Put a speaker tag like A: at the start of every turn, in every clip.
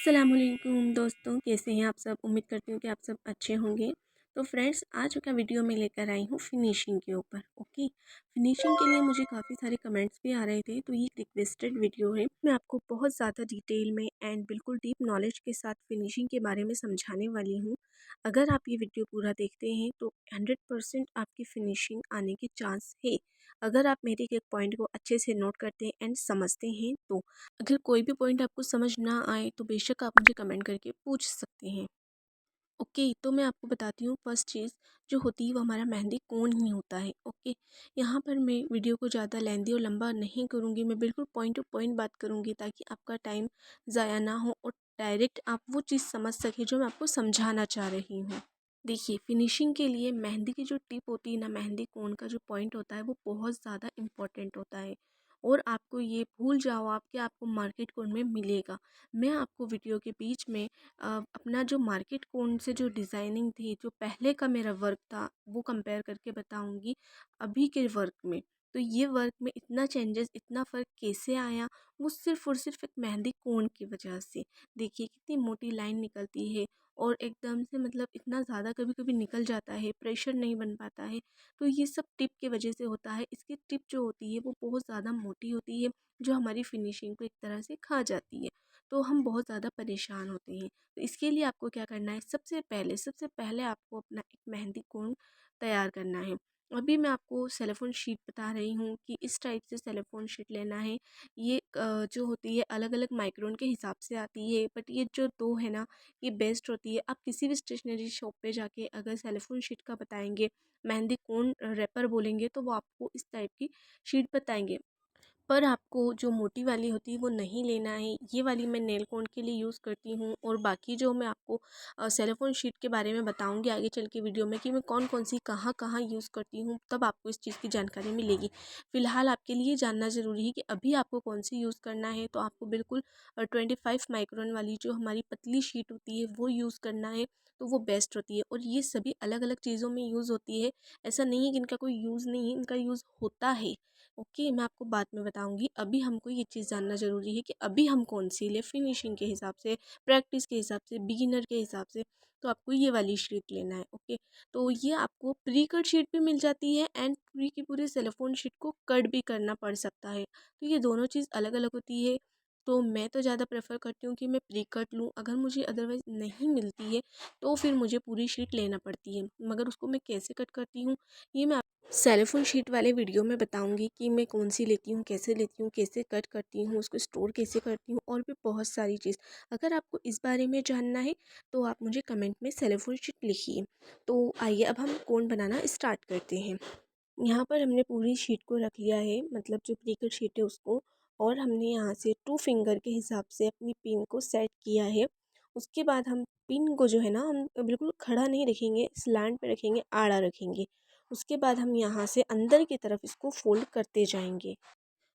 A: अस्सलामुअलैकुम दोस्तों, कैसे हैं आप सब। उम्मीद करती हूँ कि आप सब अच्छे होंगे। तो फ्रेंड्स, आज का वीडियो मैं लेकर आई हूँ फिनिशिंग के ऊपर। ओके, फिनिशिंग के लिए मुझे काफ़ी सारे कमेंट्स भी आ रहे थे, तो ये एक रिक्वेस्टेड वीडियो है। मैं आपको बहुत ज़्यादा डिटेल में एंड बिल्कुल डीप नॉलेज के साथ फिनिशिंग के बारे में समझाने वाली हूँ। अगर आप ये वीडियो पूरा देखते हैं तो 100% आपकी फिनिशिंग आने के चांस है, अगर आप मेरे एक पॉइंट को अच्छे से नोट करते हैं एंड समझते हैं तो। अगर कोई भी पॉइंट आपको समझ ना आए तो बेशक आप मुझे कमेंट करके पूछ सकते हैं। ओके, तो मैं आपको बताती हूँ। फर्स्ट चीज़ जो होती है वो हमारा मेहंदी कोन ही होता है। ओके, यहाँ पर मैं वीडियो को ज़्यादा लेंदी और लंबा नहीं करूँगी। मैं बिल्कुल पॉइंट टू पॉइंट बात करूँगी ताकि आपका टाइम ज़ाया ना हो और डायरेक्ट आप वो चीज़ समझ सकें जो मैं आपको समझाना चाह रही हूँ। देखिए, फिनिशिंग के लिए मेहंदी की जो टिप होती है ना, मेहंदी कोन का जो पॉइंट होता है वो बहुत ज़्यादा इम्पोर्टेंट होता है। और आपको ये भूल जाओ आप कि आपको मार्केट कोन में मिलेगा। मैं आपको वीडियो के बीच में अपना जो मार्केट कोन से जो डिज़ाइनिंग थी, जो पहले का मेरा वर्क था, वो कंपेयर करके बताऊंगी अभी के वर्क में। तो ये वर्क में इतना चेंजेस, इतना फ़र्क कैसे आया, वो सिर्फ़ और सिर्फ एक मेहंदी कोन की वजह से। देखिए कितनी मोटी लाइन निकलती है और एकदम से मतलब इतना ज़्यादा कभी कभी निकल जाता है, प्रेशर नहीं बन पाता है। तो ये सब टिप की वजह से होता है। इसकी टिप जो होती है वो बहुत ज़्यादा मोटी होती है, जो हमारी फिनिशिंग को एक तरह से खा जाती है। तो हम बहुत ज़्यादा परेशान होते हैं। तो इसके लिए आपको क्या करना है, सबसे पहले आपको अपना एक मेहंदी कोन तैयार करना है। अभी मैं आपको सेलोफोन शीट बता रही हूँ कि इस टाइप से सेलोफोन शीट लेना है। ये जो होती है अलग अलग माइक्रोन के हिसाब से आती है, बट ये जो दो है ना, ये बेस्ट होती है। आप किसी भी स्टेशनरी शॉप पे जाके अगर सेलोफोन शीट का बताएंगे, मेहंदी कोन रैपर बोलेंगे, तो वो आपको इस टाइप की शीट बताएंगे। पर आपको जो मोटी वाली होती है वो नहीं लेना है। ये वाली मैं नेल कोन के लिए यूज़ करती हूँ। और बाकी जो मैं आपको सेलोफोन शीट के बारे में बताऊँगी आगे चल के वीडियो में कि मैं कौन कौन सी कहाँ कहाँ यूज़ करती हूँ, तब आपको इस चीज़ की जानकारी मिलेगी। फ़िलहाल आपके लिए जानना ज़रूरी है कि अभी आपको कौन सी यूज़ करना है। तो आपको बिल्कुल 25 माइक्रोन वाली जो हमारी पतली शीट होती है वो यूज़ करना है। तो वो बेस्ट होती है। और ये सभी अलग अलग चीज़ों में यूज़ होती है। ऐसा नहीं है कि इनका कोई यूज़ नहीं है, इनका यूज़ होता है। ओके, मैं आपको बाद में बताऊंगी। अभी हमको ये चीज़ जानना ज़रूरी है कि अभी हम कौन सी ले, फिनिशिंग के हिसाब से, प्रैक्टिस के हिसाब से, बिगिनर के हिसाब से। तो आपको ये वाली शीट लेना है। ओके, तो ये आपको प्री कट शीट भी मिल जाती है एंड पूरी की पूरी सेलोफोन शीट को कट भी करना पड़ सकता है। तो ये दोनों चीज़ अलग अलग होती है। तो मैं तो ज़्यादा प्रेफर करती हूँ कि मैं प्री कट लूँ। अगर मुझे अदरवाइज़ नहीं मिलती है तो फिर मुझे पूरी शीट लेना पड़ती है। मगर उसको मैं कैसे कट करती हूँ, ये मैं सेलोफोन शीट वाले वीडियो में बताऊंगी कि मैं कौन सी लेती हूँ, कैसे लेती हूँ, कैसे कट करती हूँ, उसको स्टोर कैसे करती हूँ, और भी बहुत सारी चीज़। अगर आपको इस बारे में जानना है तो आप मुझे कमेंट में सेलोफोन शीट लिखिए। तो आइए अब हम कोन बनाना स्टार्ट करते हैं। यहाँ पर हमने पूरी शीट को रख लिया है, मतलब जो प्रीकट शीट है उसको। और हमने यहाँ से 2 फिंगर के हिसाब से अपनी पिन को सेट किया है। उसके बाद हम पिन को जो है ना, हम बिल्कुल खड़ा नहीं रखेंगे, स्लैंट पे रखेंगे, आड़ा रखेंगे। उसके बाद हम यहाँ से अंदर की तरफ इसको फोल्ड करते जाएंगे।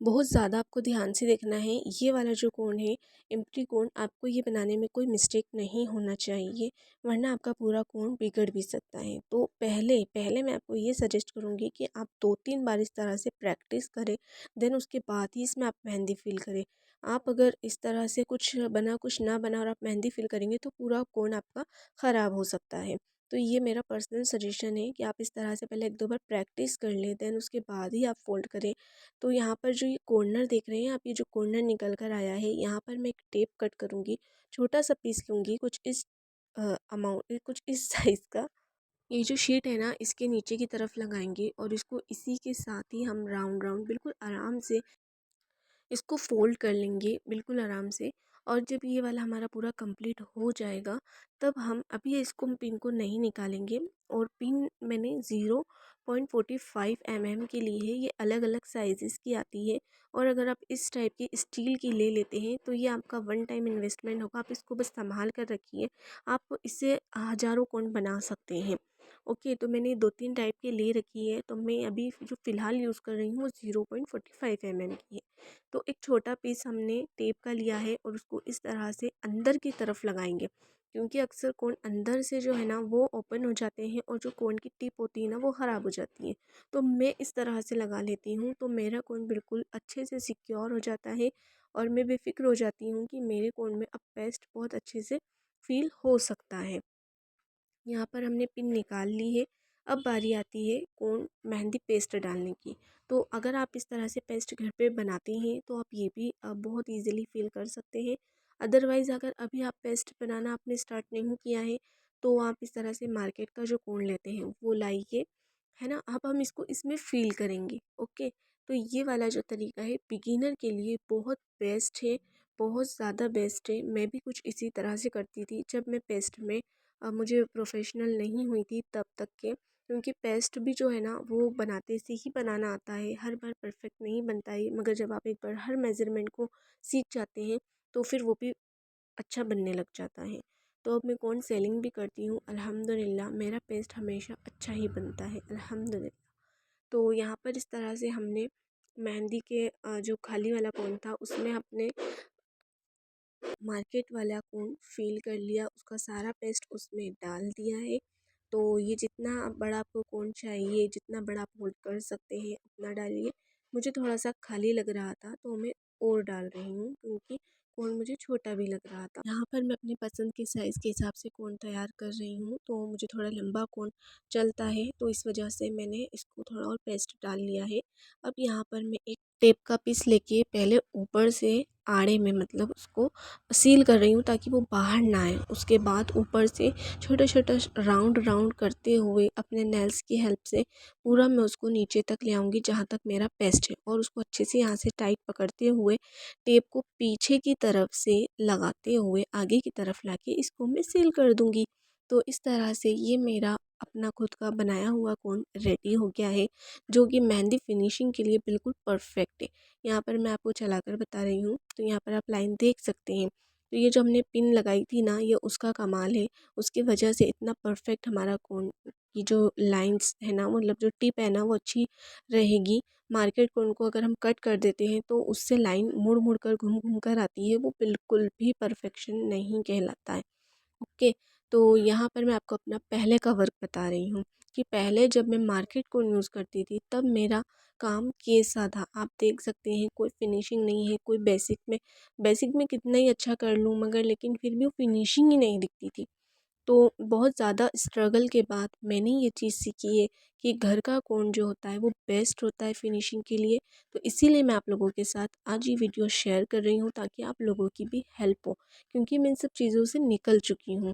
A: बहुत ज़्यादा आपको ध्यान से देखना है। ये वाला जो कोण है, एम्प्टी कोण, आपको ये बनाने में कोई मिस्टेक नहीं होना चाहिए, वरना आपका पूरा कोण बिगड़ भी सकता है। तो पहले पहले मैं आपको ये सजेस्ट करूँगी कि आप 2-3 बार इस तरह से प्रैक्टिस करें, देन उसके बाद ही इसमें आप मेहंदी फ़िल करें। आप अगर इस तरह से कुछ ना बना और आप मेहंदी फ़िल करेंगे तो पूरा कोण आपका ख़राब हो सकता है। तो ये मेरा पर्सनल सजेशन है कि आप इस तरह से पहले 1-2 बार प्रैक्टिस कर लें, देन उसके बाद ही आप फ़ोल्ड करें। तो यहाँ पर जो ये कॉर्नर देख रहे हैं आप, ये जो कॉर्नर निकल कर आया है, यहाँ पर मैं एक टेप कट करूँगी। छोटा सा पीस लूँगी, कुछ इस अमाउंट, कुछ इस साइज़ का। ये जो शीट है ना, इसके नीचे की तरफ लगाएंगे और इसको इसी के साथ ही हम राउंड राउंड बिल्कुल आराम से इसको फ़ोल्ड कर लेंगे, बिल्कुल आराम से। और जब ये वाला हमारा पूरा कंप्लीट हो जाएगा, तब हम अभी इसको पिन को नहीं निकालेंगे। और पिन मैंने 0.45 की ली है। ये अलग अलग साइज़ेस की आती है। और अगर आप इस टाइप की स्टील की ले लेते हैं तो ये आपका वन टाइम इन्वेस्टमेंट होगा। आप इसको बस संभाल कर रखिए, आप इससे हज़ारों कोण बना सकते हैं। ओके, तो मैंने 2-3 टाइप की ले रखी है, तो मैं अभी जो फ़िलहाल यूज़ कर रही हूँ वो 0.45 mm की है। तो एक छोटा पीस हमने टेप का लिया है और उसको इस तरह से अंदर की तरफ लगाएँगे, क्योंकि अक्सर कोन अंदर से जो है ना वो ओपन हो जाते हैं और जो कोन की टिप होती है ना वो ख़राब हो जाती है। तो मैं इस तरह से लगा लेती हूँ, तो मेरा कोन बिल्कुल अच्छे से सिक्योर हो जाता है और मैं बेफ़िक्र हो जाती हूँ कि मेरे कोन में अब पेस्ट बहुत अच्छे से फ़ील हो सकता है। यहाँ पर हमने पिन निकाल ली है। अब बारी आती है कोन मेहंदी पेस्ट डालने की। तो अगर आप इस तरह से पेस्ट घर पे बनाते हैं तो आप ये भी बहुत ईज़िली फ़ील कर सकते हैं। अदरवाइज़ अगर अभी आप पेस्ट बनाना आपने स्टार्ट नहीं किया है तो आप इस तरह से मार्केट का जो कोन लेते हैं वो लाइए, है ना? अब हम इसको इसमें फ़ील करेंगे, ओके? तो ये वाला जो तरीका है बिगिनर के लिए बहुत बेस्ट है, बहुत ज़्यादा बेस्ट है। मैं भी कुछ इसी तरह से करती थी जब मैं पेस्ट में मुझे प्रोफेशनल नहीं हुई थी तब तक के, क्योंकि पेस्ट भी जो है ना वो बनाते से ही बनाना आता है, हर बार परफेक्ट नहीं बनता है, मगर जब आप एक बार हर मेज़रमेंट को सीख जाते हैं तो फिर वो भी अच्छा बनने लग जाता है। तो अब मैं कौन सेलिंग भी करती हूँ, अल्हम्दुलिल्लाह मेरा पेस्ट हमेशा अच्छा ही बनता है, अल्हम्दुलिल्लाह। तो यहाँ पर इस तरह से हमने मेहंदी के जो खाली वाला कौन था उसमें अपने मार्केट वाला कोन फिल कर लिया, उसका सारा पेस्ट उसमें डाल दिया है। तो ये जितना बड़ा आपको कोन चाहिए, जितना बड़ा आप होल्ड कर सकते हैं उतना डालिए। मुझे थोड़ा सा खाली लग रहा था तो मैं और डाल रही हूँ, क्योंकि कोन मुझे छोटा भी लग रहा था। यहाँ पर मैं अपनी पसंद के साइज़ के हिसाब से कोन तैयार कर रही हूँ, तो मुझे थोड़ा लंबा कोन चलता है तो इस वजह से मैंने इसको थोड़ा और पेस्ट डाल लिया है। अब यहाँ पर मैं एक टेप का पीस लेके पहले ऊपर से आड़े में मतलब उसको सील कर रही हूँ ताकि वो बाहर ना आए। उसके बाद ऊपर से छोटा छोटा राउंड राउंड करते हुए अपने नेल्स की हेल्प से पूरा मैं उसको नीचे तक ले आऊँगी जहाँ तक मेरा पेस्ट है, और उसको अच्छे से यहाँ से टाइट पकड़ते हुए टेप को पीछे की तरफ से लगाते हुए आगे की तरफ लाके इसको मैं सील कर दूँगी। तो इस तरह से ये मेरा अपना खुद का बनाया हुआ कोन रेडी हो गया है, जो कि मेहंदी फिनिशिंग के लिए बिल्कुल परफेक्ट है। यहाँ पर मैं आपको चलाकर बता रही हूँ, तो यहाँ पर आप लाइन देख सकते हैं। तो ये जो हमने पिन लगाई थी ना, ये उसका कमाल है। उसकी वजह से इतना परफेक्ट हमारा कोन की जो लाइंस है ना, मतलब जो टिप है ना वो अच्छी रहेगी। मार्केट कोन को अगर हम कट कर देते हैं तो उससे लाइन मुड़ मुड़ कर घूम घूम कर आती है, वो बिल्कुल भी परफेक्शन नहीं कहलाता है। ओके, तो यहाँ पर मैं आपको अपना पहले का वर्क बता रही हूँ कि पहले जब मैं मार्केट कोन यूज़ करती थी तब मेरा काम कैसा था आप देख सकते हैं। कोई फिनिशिंग नहीं है, कोई बेसिक में कितना ही अच्छा कर लूँ मगर लेकिन फिर भी वो फिनिशिंग ही नहीं दिखती थी। तो बहुत ज़्यादा स्ट्रगल के बाद मैंने ये चीज़ सीखी है कि घर का कोन जो होता है वो बेस्ट होता है फिनिशिंग के लिए। तो इसीलिए मैं आप लोगों के साथ आज ये वीडियो शेयर कर रही हूँ ताकि आप लोगों की भी हेल्प हो, क्योंकि मैं इन सब चीज़ों से निकल चुकी हूँ।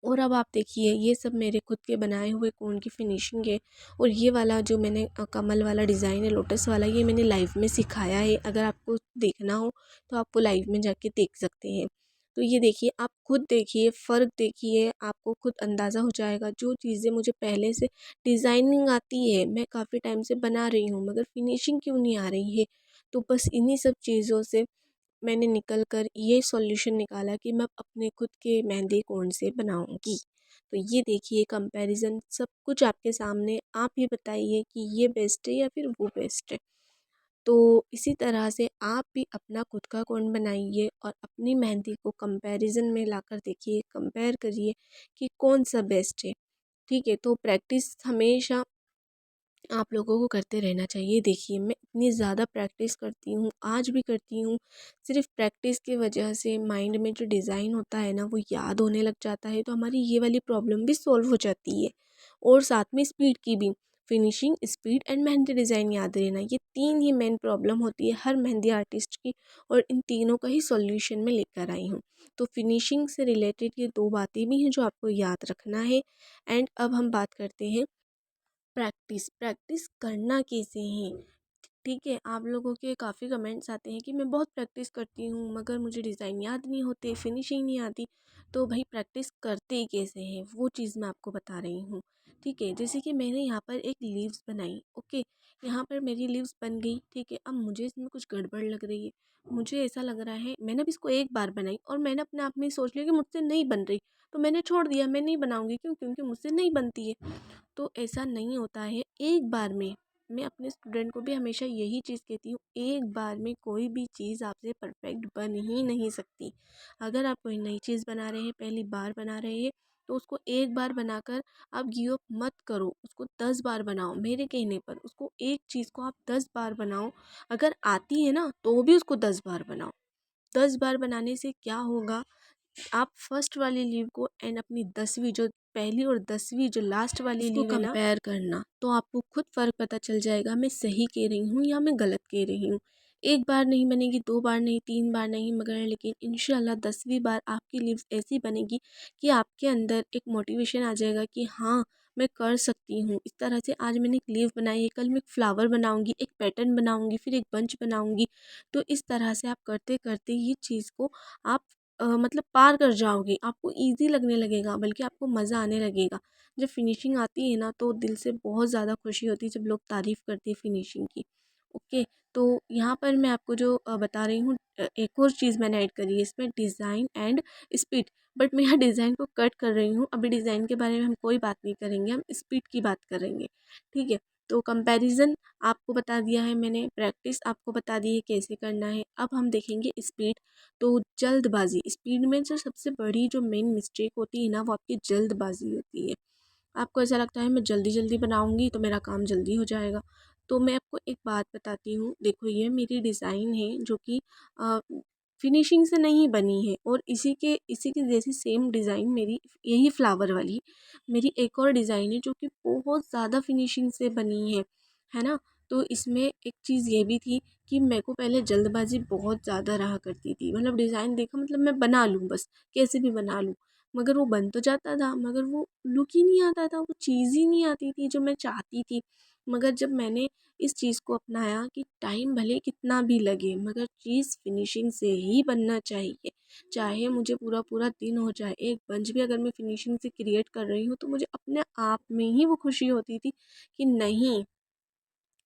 A: और अब आप देखिए ये सब मेरे खुद के बनाए हुए कोन की फिनिशिंग है, और ये वाला जो मैंने कमल वाला डिज़ाइन है लोटस वाला, ये मैंने लाइव में सिखाया है। अगर आपको देखना हो तो आप वो लाइव में जाके देख सकते हैं। तो ये देखिए, आप खुद देखिए, फ़र्क देखिए, आपको खुद अंदाज़ा हो जाएगा। जो चीज़ें मुझे पहले से डिज़ाइनिंग आती है, मैं काफ़ी टाइम से बना रही हूँ मगर फिनिशिंग क्यों नहीं आ रही है। तो बस इन्हीं सब चीज़ों से मैंने निकल कर ये सॉल्यूशन निकाला कि मैं अपने खुद के मेहंदी कोन से बनाऊंगी। तो ये देखिए कंपैरिजन सब कुछ आपके सामने, आप ये बताइए कि ये बेस्ट है या फिर वो बेस्ट है। तो इसी तरह से आप भी अपना खुद का कोन बनाइए और अपनी मेहंदी को कंपैरिजन में लाकर देखिए, कंपेयर करिए कि कौन सा बेस्ट है। ठीक है, तो प्रैक्टिस हमेशा आप लोगों को करते रहना चाहिए। देखिए मैं इतनी ज़्यादा प्रैक्टिस करती हूँ, आज भी करती हूँ। सिर्फ़ प्रैक्टिस की वजह से माइंड में जो डिज़ाइन होता है ना वो याद होने लग जाता है, तो हमारी ये वाली प्रॉब्लम भी सॉल्व हो जाती है। और साथ में स्पीड की भी, finishing, speed and mehndi design याद रहना, ये 3 ही मेन प्रॉब्लम होती है हर मेहंदी आर्टिस्ट की, और इन तीनों का ही सॉल्यूशन मैं लेकर आई हूँ। तो फिनिशिंग से रिलेटेड ये 2 बातें भी हैं जो आपको याद रखना है। एंड अब हम बात करते हैं प्रैक्टिस, प्रैक्टिस करना कैसे है। ठीक है, आप लोगों के काफ़ी कमेंट्स आते हैं कि मैं बहुत प्रैक्टिस करती हूँ मगर मुझे डिज़ाइन याद नहीं होते, फिनिशिंग नहीं आती। तो भाई प्रैक्टिस करते ही कैसे हैं वो चीज़ मैं आपको बता रही हूँ। ठीक है। जैसे कि मैंने यहाँ पर एक लीव्स बनाई, ओके, यहाँ पर मेरी लीव्स बन गई, ठीक है। अब मुझे इसमें कुछ गड़बड़ लग रही है, मुझे ऐसा लग रहा है, मैंने अब इसको एक बार बनाई और मैंने अपने आप में ही सोच लिया कि मुझसे नहीं बन रही, तो मैंने छोड़ दिया, मैं नहीं बनाऊंगी, क्यों? क्योंकि मुझसे नहीं बनती है। तो ऐसा नहीं होता है एक बार में। मैं अपने स्टूडेंट को भी हमेशा यही चीज़ कहती हूँ, एक बार में कोई भी चीज़ आपसे परफेक्ट बन ही नहीं सकती। अगर आप कोई नई चीज़ बना रहे हैं, पहली बार बना रहे हैं, तो उसको एक बार बनाकर आप गिव अप मत करो, उसको 10 बार बनाओ। मेरे कहने पर उसको एक चीज़ को आप 10 बार बनाओ। अगर आती है ना तो भी उसको 10 बार बनाओ। 10 बार बनाने से क्या होगा, आप फर्स्ट वाली लीव को एंड अपनी 10वीं जो पहली और 10वीं जो लास्ट वाली लीव है ना, कंपेयर करना, तो आपको खुद फ़र्क पता चल जाएगा मैं सही कह रही हूँ या मैं गलत कह रही हूँ। एक बार नहीं बनेगी, 2 बार नहीं, 3 बार नहीं, मगर लेकिन इंशाल्लाह 10वीं बार आपकी लीव्स ऐसी बनेगी कि आपके अंदर एक मोटिवेशन आ जाएगा कि हाँ, मैं कर सकती हूँ। इस तरह से आज मैंने एक लीव बनाई है, कल मैं एक फ्लावर बनाऊंगी, एक पैटर्न बनाऊंगी, फिर एक बंच बनाऊंगी। तो इस तरह से आप करते करते ये चीज़ को आप मतलब पार कर जाओगे, आपको ईज़ी लगने लगेगा, बल्कि आपको मज़ा आने लगेगा। जब फिनिशिंग आती है ना तो दिल से बहुत ज़्यादा खुशी होती है जब लोग तारीफ़ करते हैं फिनिशिंग की। ओके, तो यहाँ पर मैं आपको जो बता रही हूँ, एक और चीज़ मैंने ऐड करी है इसमें, डिज़ाइन एंड स्पीड। बट मैं यहाँ डिज़ाइन को कट कर रही हूँ, अभी डिज़ाइन के बारे में हम कोई बात नहीं करेंगे, हम स्पीड की बात करेंगे। ठीक है, तो कंपैरिजन आपको बता दिया है मैंने, प्रैक्टिस आपको बता दी है कैसे करना है। अब हम देखेंगे स्पीड। तो जल्दबाजी, स्पीड में जो सबसे बड़ी जो मेन मिस्टेक होती है ना, वो आपकी जल्दबाजी होती है। आपको ऐसा लगता है मैं जल्दी जल्दी बनाऊंगी तो मेरा काम जल्दी हो जाएगा। तो मैं आपको एक बात बताती हूँ, देखो ये मेरी डिज़ाइन है जो कि फिनिशिंग से नहीं बनी है, और इसी के जैसी सेम डिज़ाइन मेरी, यही फ्लावर वाली मेरी एक और डिज़ाइन है जो कि बहुत ज़्यादा फिनिशिंग से बनी है ना। तो इसमें एक चीज़ ये भी थी कि मेरे को पहले जल्दबाजी बहुत ज़्यादा रहा करती थी, मतलब डिज़ाइन देखा मतलब मैं बना लूँ बस, कैसे भी बना लूँ, मगर वो बन तो जाता था, मगर वो लुक ही नहीं आता था, वो चीज़ ही नहीं आती थी जो मैं चाहती थी। मगर जब मैंने इस चीज़ को अपनाया कि टाइम भले कितना भी लगे, मगर चीज़ फिनिशिंग से ही बनना चाहिए, चाहे मुझे पूरा पूरा दिन हो जाए, एक बंच भी अगर मैं फिनिशिंग से क्रिएट कर रही हूँ तो मुझे अपने आप में ही वो खुशी होती थी कि नहीं,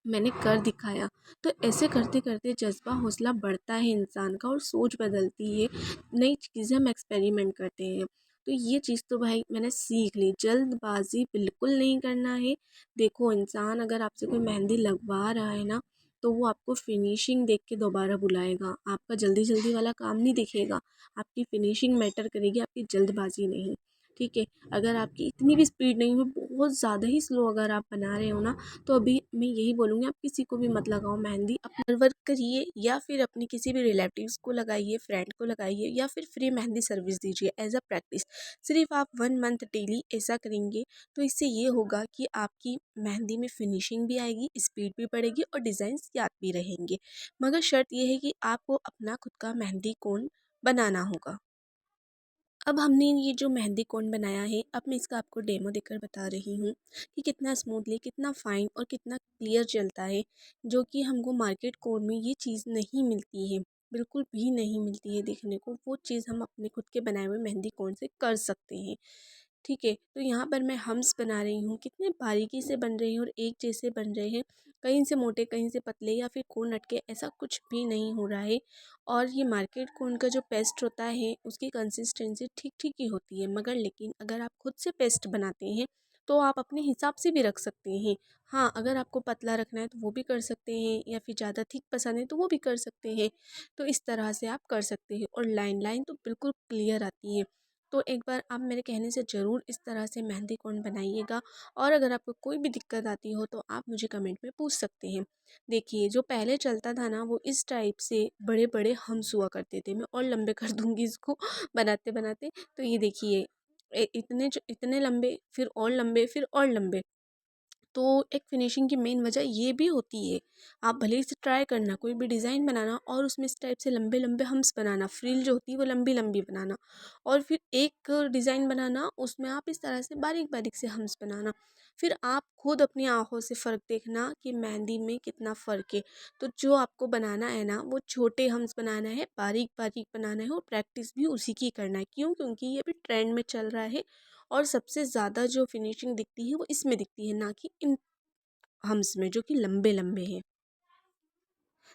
A: मैंने कर दिखाया। तो ऐसे करते करते जज़्बा हौसला बढ़ता है इंसान का, और सोच बदलती है, नई चीज़ें हम एक्सपेरिमेंट करते हैं। तो ये चीज़ तो भाई मैंने सीख ली, जल्दबाजी बिल्कुल नहीं करना है। देखो, इंसान अगर आपसे कोई मेहंदी लगवा रहा है ना, तो वो आपको फिनिशिंग देख के दोबारा बुलाएगा, आपका जल्दी जल्दी वाला काम नहीं देखेगा। आपकी फिनिशिंग मैटर करेगी, आपकी जल्दबाजी नहीं। ठीक है, अगर आपकी इतनी भी स्पीड नहीं हो, बहुत ज़्यादा ही स्लो अगर आप बना रहे हो ना, तो अभी मैं यही बोलूँगी, आप किसी को भी मत लगाओ मेहंदी, अपना वर्क करिए या फिर अपने किसी भी रिलेटिव्स को लगाइए, फ्रेंड को लगाइए, या फिर फ्री मेहंदी सर्विस दीजिए एज अ प्रैक्टिस। सिर्फ आप 1 मंथ डेली ऐसा करेंगे तो इससे ये होगा कि आपकी मेहंदी में फिनिशिंग भी आएगी, स्पीड भी बढ़ेगी और डिज़ाइंस याद भी रहेंगे। मगर शर्त यह है कि आपको अपना खुद का मेहंदी कोन बनाना होगा। अब हमने ये जो मेहंदी कोन बनाया है, अब मैं इसका आपको डेमो देकर बता रही हूँ कि कितना स्मूथली, कितना फाइन और कितना क्लियर चलता है, जो कि हमको मार्केट कोन में ये चीज़ नहीं मिलती है, बिल्कुल भी नहीं मिलती है देखने को। वो चीज़ हम अपने खुद के बनाए हुए मेहंदी कोन से कर सकते हैं। ठीक है, तो यहाँ पर मैं हम्स बना रही हूँ, कितने बारीकी से बन रहे हैं और एक जैसे बन रहे हैं, कहीं से मोटे कहीं से पतले या फिर कोन अटके, ऐसा कुछ भी नहीं हो रहा है। और ये मार्केट कोन का जो पेस्ट होता है उसकी कंसिस्टेंसी ठीक ठीक ही होती है, मगर लेकिन अगर आप खुद से पेस्ट बनाते हैं तो आप अपने हिसाब से भी रख सकते हैं। हाँ, अगर आपको पतला रखना है तो वो भी कर सकते हैं, या फिर ज़्यादा थिक पसंद है तो वो भी कर सकते हैं। तो इस तरह से आप कर सकते हैं, और लाइन लाइन तो बिल्कुल क्लियर आती है। तो एक बार आप मेरे कहने से ज़रूर इस तरह से मेहंदी कोन बनाइएगा, और अगर आपको कोई भी दिक्कत आती हो तो आप मुझे कमेंट में पूछ सकते हैं। देखिए, जो पहले चलता था ना, वो इस टाइप से बड़े बड़े हम्स हुआ करते थे, मैं और लंबे कर दूंगी इसको बनाते बनाते। तो ये देखिए, इतने लंबे, फिर और लंबे, फिर और लंबे। तो एक फिनिशिंग की मेन वजह ये भी होती है, आप भले ही से ट्राई करना कोई भी डिज़ाइन बनाना और उसमें इस टाइप से लंबे लंबे हम्स बनाना, फ्रिल जो होती है वो लंबी लंबी बनाना, और फिर एक डिज़ाइन बनाना उसमें आप इस तरह से बारीक बारीक से हम्स बनाना। फिर आप खुद अपनी आँखों से फ़र्क देखना कि मेहंदी में कितना फ़र्क है। तो जो आपको बनाना है ना, वो छोटे हम्स बनाना है, बारीक बारीक बनाना है, और प्रैक्टिस भी उसी की करना है। क्यों? क्योंकि ये अभी ट्रेंड में चल रहा है, और सबसे ज़्यादा जो फिनिशिंग दिखती है वो इसमें दिखती है, ना कि इन हम्स में जो कि लंबे लंबे हैं।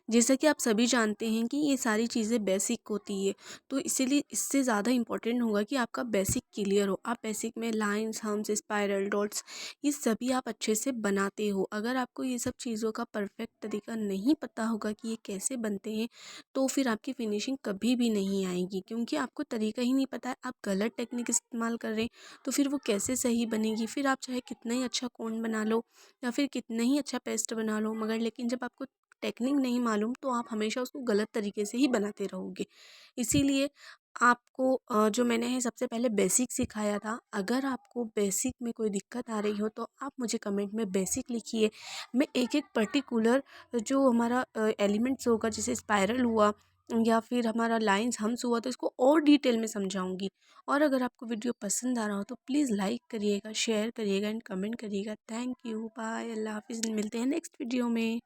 A: जैसा कि आप सभी जानते हैं कि ये सारी चीज़ें बेसिक होती है, तो इसीलिए इससे ज़्यादा इम्पोर्टेंट होगा कि आपका बेसिक क्लियर हो। आप बेसिक में लाइंस, हम्स, स्पाइरल, डॉट्स ये सभी आप अच्छे से बनाते हो। अगर आपको ये सब चीज़ों का परफेक्ट तरीका नहीं पता होगा कि ये कैसे बनते हैं, तो फिर आपकी फिनिशिंग कभी भी नहीं आएगी, क्योंकि आपको तरीका ही नहीं पता है। आप गलत टेक्निक इस्तेमाल कर रहे हैं, तो फिर वो कैसे सही बनेगी। फिर आप चाहे कितना ही अच्छा कोन बना लो या फिर कितना ही अच्छा पेस्ट बना लो, मगर लेकिन जब आपको टेक्निक नहीं मालूम तो आप हमेशा उसको गलत तरीके से ही बनाते रहोगे। इसीलिए आपको जो मैंने है सबसे पहले बेसिक सिखाया था। अगर आपको बेसिक में कोई दिक्कत आ रही हो तो आप मुझे कमेंट में बेसिक लिखिए। मैं एक एक पर्टिकुलर जो हमारा एलिमेंट्स होगा, जैसे स्पाइरल हुआ या फिर हमारा लाइंस हम्स हुआ, तो इसको और डिटेल में समझाऊंगी। और अगर आपको वीडियो पसंद आ रहा हो तो प्लीज़ लाइक करिएगा, शेयर करिएगा एंड कमेंट करिएगा। थैंक यू, बाय, अल्लाह हाफिज़। मिलते हैं नेक्स्ट वीडियो में।